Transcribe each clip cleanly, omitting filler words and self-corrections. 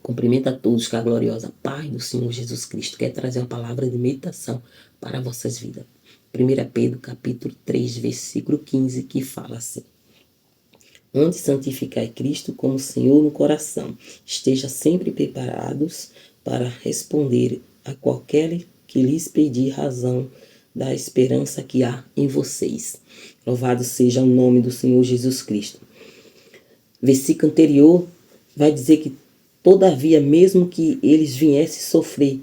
Cumprimento a todos com a gloriosa paz do Senhor Jesus Cristo. Quero trazer uma palavra de meditação para vossas vidas. 1 Pedro capítulo 3, versículo 15, que fala assim: Antes santificai Cristo como Senhor no coração. Esteja sempre preparados para responder a qualquer que lhes pedir razão da esperança que há em vocês. Louvado seja o nome do Senhor Jesus Cristo. Versículo anterior vai dizer que, todavia, mesmo que eles viessem sofrer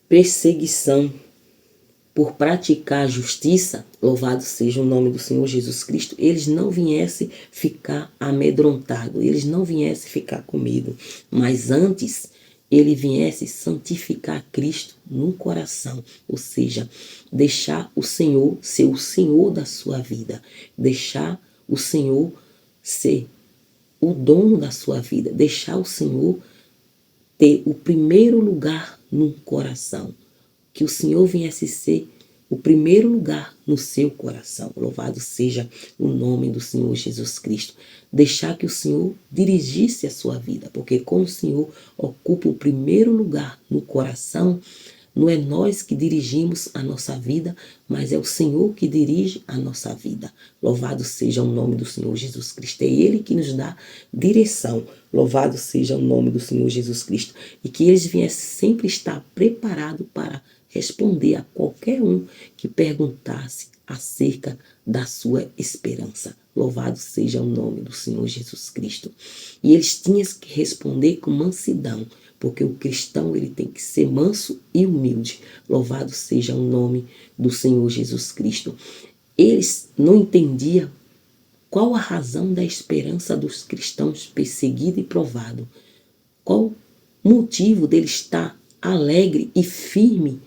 perseguição por praticar a justiça, louvado seja o nome do Senhor Jesus Cristo, eles não viessem ficar amedrontados, eles não viessem ficar com medo, mas antes ele viesse santificar Cristo no coração, ou seja, deixar o Senhor ser o Senhor da sua vida, deixar o Senhor ser o dono da sua vida, deixar o Senhor ter o primeiro lugar no coração, que o Senhor viesse ser o primeiro lugar no seu coração. Louvado seja o nome do Senhor Jesus Cristo. Deixar que o Senhor dirigisse a sua vida, porque quando o Senhor ocupa o primeiro lugar no coração, não é nós que dirigimos a nossa vida, mas é o Senhor que dirige a nossa vida. Louvado seja o nome do Senhor Jesus Cristo. É Ele que nos dá direção. Louvado seja o nome do Senhor Jesus Cristo. E que eles viessem sempre estar preparados para responder a qualquer um que perguntasse acerca da sua esperança. Louvado seja o nome do Senhor Jesus Cristo. E eles tinham que responder com mansidão, porque o cristão ele tem que ser manso e humilde. Louvado seja o nome do Senhor Jesus Cristo. Eles não entendiam qual a razão da esperança dos cristãos perseguidos e provados. Qual o motivo dele estar alegre e firme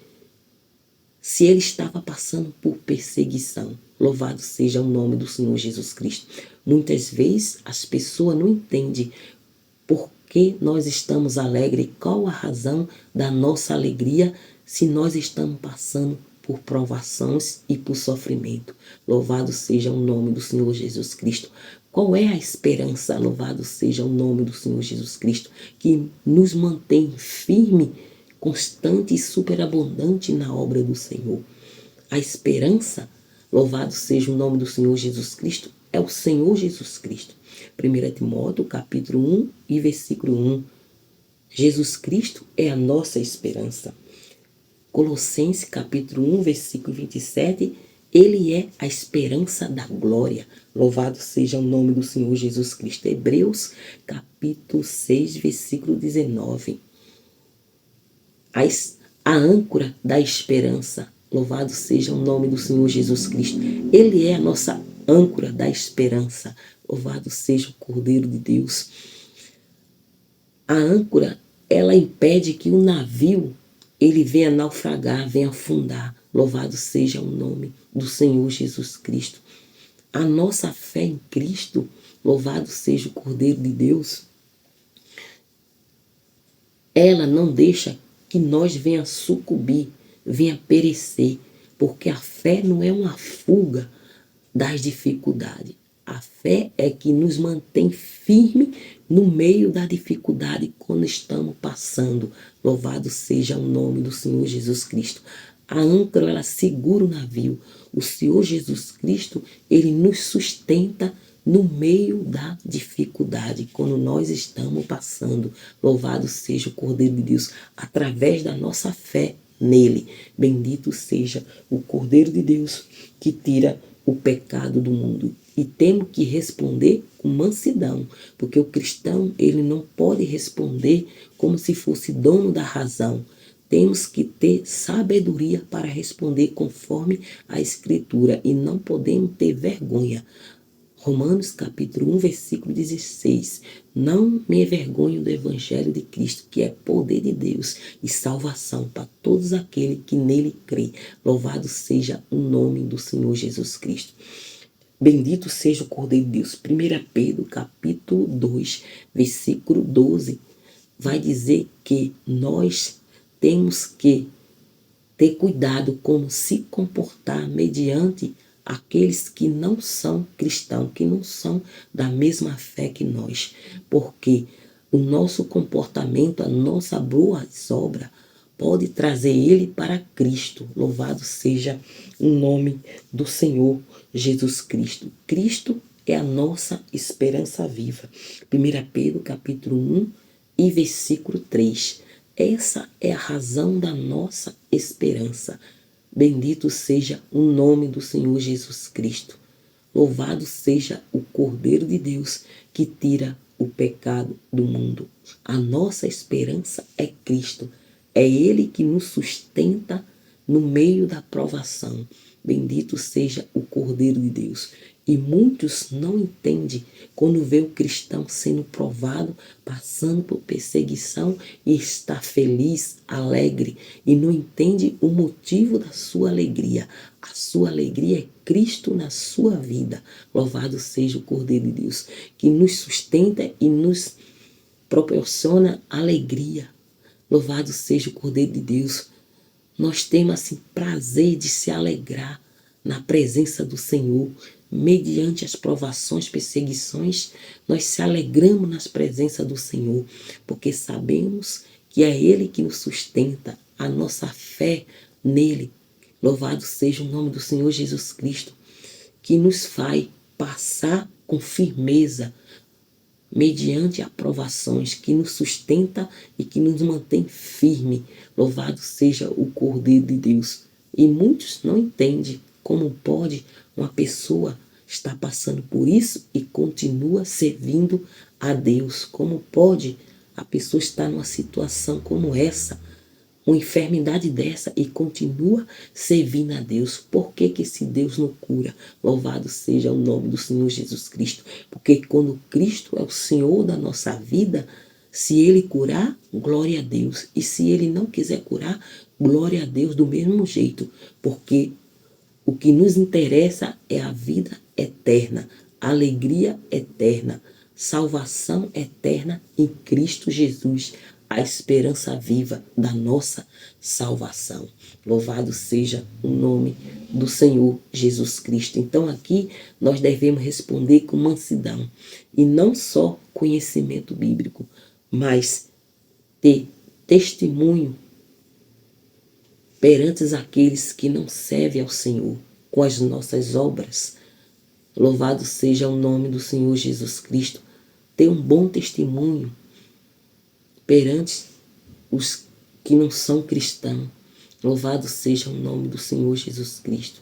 se ele estava passando por perseguição. Louvado seja o nome do Senhor Jesus Cristo. Muitas vezes as pessoas não entendem por que nós estamos alegres, qual a razão da nossa alegria se nós estamos passando por provações e por sofrimento. Louvado seja o nome do Senhor Jesus Cristo. Qual é a esperança? Louvado seja o nome do Senhor Jesus Cristo, que nos mantém firme, constante e superabundante na obra do Senhor. A esperança, louvado seja o nome do Senhor Jesus Cristo, é o Senhor Jesus Cristo. 1 Timóteo capítulo 1 e versículo 1. Jesus Cristo é a nossa esperança. Colossenses capítulo 1, versículo 27, Ele é a esperança da glória. Louvado seja o nome do Senhor Jesus Cristo. Hebreus capítulo 6, versículo 19. A âncora da esperança. Louvado seja o nome do Senhor Jesus Cristo. Ele é a nossa âncora da esperança. Louvado seja o Cordeiro de Deus. A âncora, ela impede que o navio ele venha naufragar, venha afundar. Louvado seja o nome do Senhor Jesus Cristo. A nossa fé em Cristo, louvado seja o Cordeiro de Deus, ela não deixa que nós venha sucumbir, venha perecer, porque a fé não é uma fuga das dificuldades. A fé é que nos mantém firme no meio da dificuldade quando estamos passando. Louvado seja o nome do Senhor Jesus Cristo. A âncora, ela segura o navio. O Senhor Jesus Cristo, ele nos sustenta no meio da dificuldade, quando nós estamos passando. Louvado seja o Cordeiro de Deus, através da nossa fé nele. Bendito seja o Cordeiro de Deus que tira o pecado do mundo. E temos que responder com mansidão, porque o cristão ele não pode responder como se fosse dono da razão. Temos que ter sabedoria para responder conforme a Escritura e não podemos ter vergonha. Romanos capítulo 1, versículo 16. Não me envergonho do Evangelho de Cristo, que é poder de Deus e salvação para todos aqueles que nele crê. Louvado seja o nome do Senhor Jesus Cristo. Bendito seja o Cordeiro de Deus. 1 Pedro capítulo 2, versículo 12. Vai dizer que nós temos que ter cuidado como se comportar mediante aqueles que não são cristãos, que não são da mesma fé que nós. Porque O nosso comportamento, a nossa boa obra pode trazer ele para Cristo. Louvado seja o nome do Senhor Jesus Cristo. Cristo é a nossa esperança viva. 1 Pedro capítulo 1 e versículo 3. Essa é a razão da nossa esperança. Bendito seja o nome do Senhor Jesus Cristo. Louvado seja o Cordeiro de Deus que tira o pecado do mundo. A nossa esperança é Cristo. É Ele que nos sustenta no meio da provação. Bendito seja o Cordeiro de Deus. E muitos não entendem quando vê o cristão sendo provado, passando por perseguição e está feliz, alegre, e não entende o motivo da sua alegria. A sua alegria é Cristo na sua vida. Louvado seja o Cordeiro de Deus, que nos sustenta e nos proporciona alegria. Louvado seja o Cordeiro de Deus. Nós temos assim prazer de se alegrar na presença do Senhor. Mediante as provações, perseguições, nós se alegramos na presença do Senhor, porque sabemos que é Ele que nos sustenta, a nossa fé nele. Louvado seja o nome do Senhor Jesus Cristo, que nos faz passar com firmeza mediante aprovações, que nos sustenta e que nos mantém firme. Louvado seja o Cordeiro de Deus. E muitos não entendem como pode uma pessoa estar passando por isso e continua servindo a Deus. Como pode a pessoa estar numa situação como essa, uma enfermidade dessa, e continua servindo a Deus? Por que esse Deus não cura? Louvado seja o nome do Senhor Jesus Cristo. Porque quando Cristo é o Senhor da nossa vida, se Ele curar, glória a Deus. E se Ele não quiser curar, glória a Deus do mesmo jeito. Porque o que nos interessa é a vida eterna, alegria eterna, salvação eterna em Cristo Jesus, a esperança viva da nossa salvação. Louvado seja o nome do Senhor Jesus Cristo. Então aqui nós devemos responder com mansidão, e não só conhecimento bíblico, mas ter testemunho perante aqueles que não servem ao Senhor com as nossas obras. Louvado seja o nome do Senhor Jesus Cristo. Ter um bom testemunho perante os que não são cristãos. Louvado seja o nome do Senhor Jesus Cristo.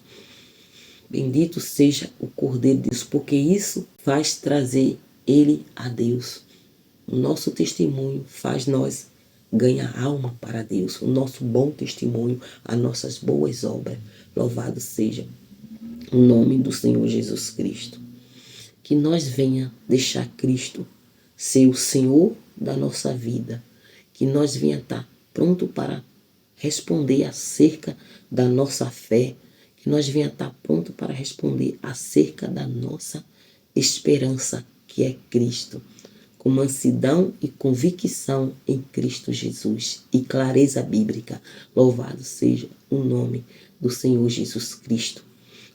Bendito seja o Cordeiro de Deus, porque isso faz trazer ele a Deus. O nosso testemunho faz nós ganhar alma para Deus. O nosso bom testemunho, as nossas boas obras. Louvado seja o nome do Senhor Jesus Cristo. Que nós venha deixar Cristo ser o Senhor da nossa vida. Que nós venha estar pronto para responder acerca da nossa fé. Que nós venha estar pronto para responder acerca da nossa esperança, que é Cristo. Com mansidão e convicção em Cristo Jesus e clareza bíblica. Louvado seja o nome do Senhor Jesus Cristo.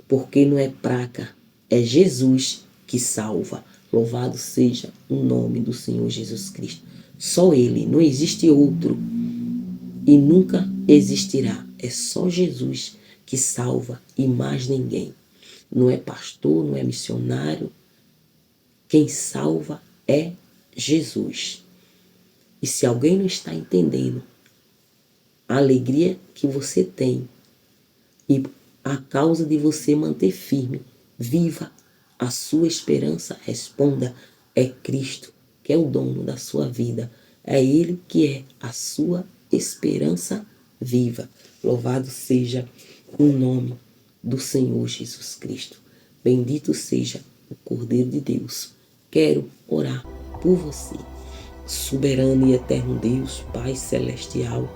Porque não é praga, é Jesus que salva. Louvado seja o nome do Senhor Jesus Cristo. Só Ele, não existe outro e nunca existirá. É só Jesus que salva e mais ninguém. Não é pastor, não é missionário. Quem salva é Jesus. E se alguém não está entendendo a alegria que você tem e a causa de você manter firme, viva a sua esperança, responda: é Cristo que é o dono da sua vida. É Ele que é a sua esperança viva. Louvado seja o nome do Senhor Jesus Cristo. Bendito seja o Cordeiro de Deus. Quero orar por você. Soberano e eterno Deus, Pai celestial,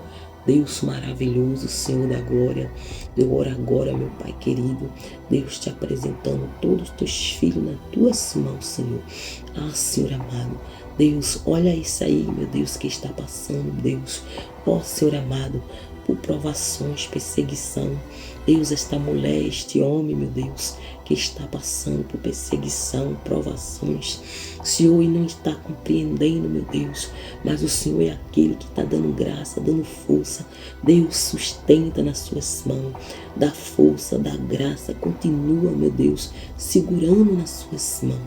Deus maravilhoso, Senhor da glória, eu oro agora, meu Pai querido, Deus, te apresentando todos os teus filhos nas tuas mãos, Senhor. Ah, Senhor amado, Deus, olha isso aí, meu Deus, que está passando, Deus. Ó, Senhor amado, por provações, perseguição, Deus, esta mulher, este homem, meu Deus, que está passando por perseguição, provações, Senhor, e não está compreendendo, meu Deus, mas o Senhor é aquele que está dando graça, dando força. Deus, sustenta nas suas mãos, dá força, dá graça, continua, meu Deus, segurando nas suas mãos,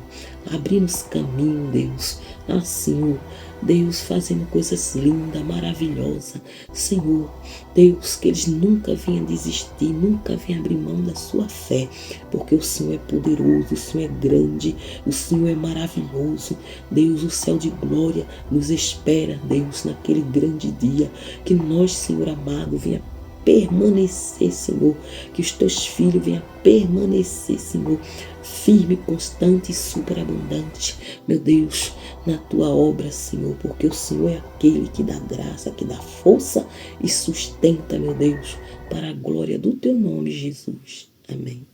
abrindo os caminhos, Deus. Ah, Senhor, Deus, fazendo coisas lindas, maravilhosas. Senhor, Deus, que eles nunca venham desistir, nunca venham abrir mão da sua fé, porque o Senhor é poderoso, o Senhor é grande, o Senhor é maravilhoso. Deus, o céu de glória nos espera, Deus, naquele grande dia, que nós, Senhor amado, venha permanecer, Senhor, que os teus filhos venham permanecer, Senhor, firme, constante e superabundante, meu Deus, na tua obra, Senhor, porque o Senhor é aquele que dá graça, que dá força e sustenta, meu Deus, para a glória do teu nome, Jesus. Amém.